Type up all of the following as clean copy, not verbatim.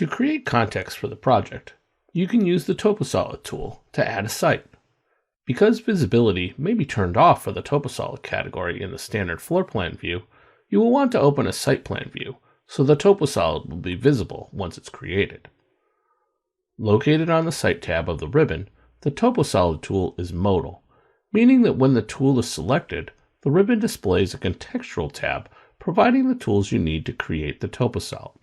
To create context for the project, you can use the TopoSolid tool to add a site. Because visibility may be turned off for the TopoSolid category in the standard floor plan view, you will want to open a site plan view so the TopoSolid will be visible once it's created. Located on the Site tab of the ribbon, the TopoSolid tool is modal, meaning that when the tool is selected, the ribbon displays a contextual tab providing the tools you need to create the TopoSolid.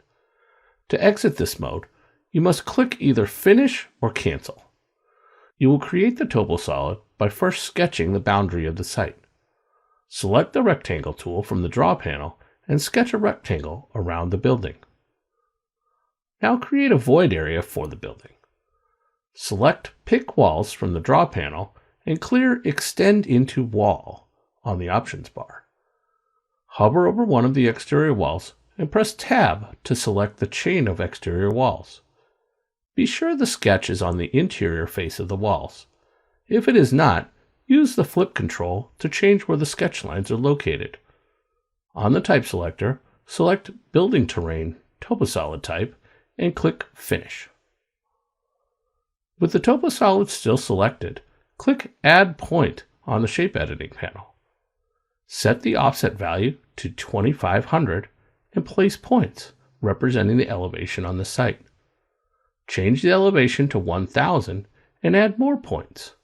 To exit this mode, you must click either Finish or Cancel. You will create the TopoSolid by first sketching the boundary of the site. Select the Rectangle tool from the Draw panel and sketch a rectangle around the building. Now create a void area for the building. Select Pick Walls from the Draw panel and clear Extend into Wall on the options bar. Hover over one of the exterior walls and press Tab to select the chain of exterior walls. Be sure the sketch is on the interior face of the walls. If it is not, use the flip control to change where the sketch lines are located. On the type selector, select Building Terrain TopoSolid type and click Finish. With the TopoSolid still selected, click Add Point on the Shape Editing panel. Set the offset value to 2500 and place points representing the elevation on the site. Change the elevation to 1000 and add more points.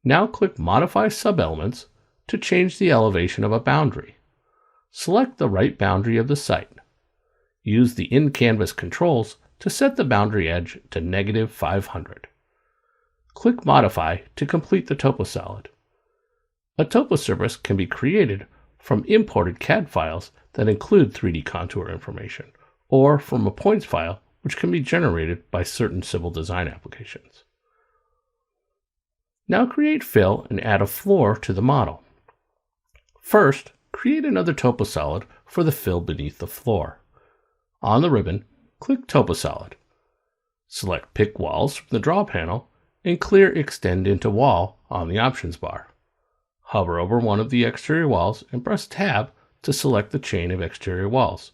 Now click Modify Subelements to change the elevation of a boundary. Select the right boundary of the site. Use the in-canvas controls to set the boundary edge to -500. Click Modify to complete the TopoSolid. A topo surface can be created from imported CAD files that include 3D contour information, or from a points file which can be generated by certain civil design applications. Now create fill and add a floor to the model. First, create another TopoSolid for the fill beneath the floor. On the ribbon, click TopoSolid. Select Pick Walls from the Draw panel and clear Extend into Wall on the options bar. Hover over one of the exterior walls and press Tab to select the chain of exterior walls.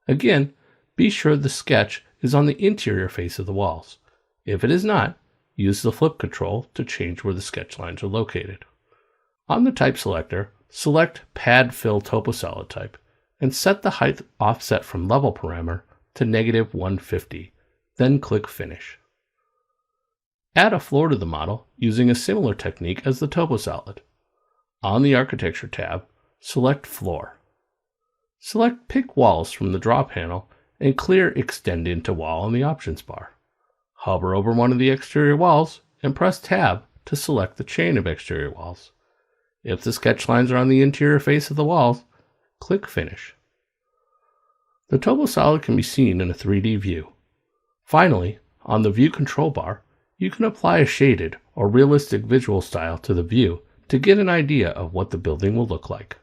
Again, be sure the sketch is on the interior face of the walls. If it is not, use the flip control to change where the sketch lines are located. On the type selector, select Pad Fill TopoSolid type and set the height offset from level parameter to -150, then click Finish. Add a floor to the model using a similar technique as the TopoSolid. On the Architecture tab, select Floor. Select Pick Walls from the Draw panel and clear Extend into Wall on the options bar. Hover over one of the exterior walls and press Tab to select the chain of exterior walls. If the sketch lines are on the interior face of the walls, click Finish. The TopoSolid can be seen in a 3D view. Finally, on the View control bar, you can apply a shaded or realistic visual style to the view to get an idea of what the building will look like.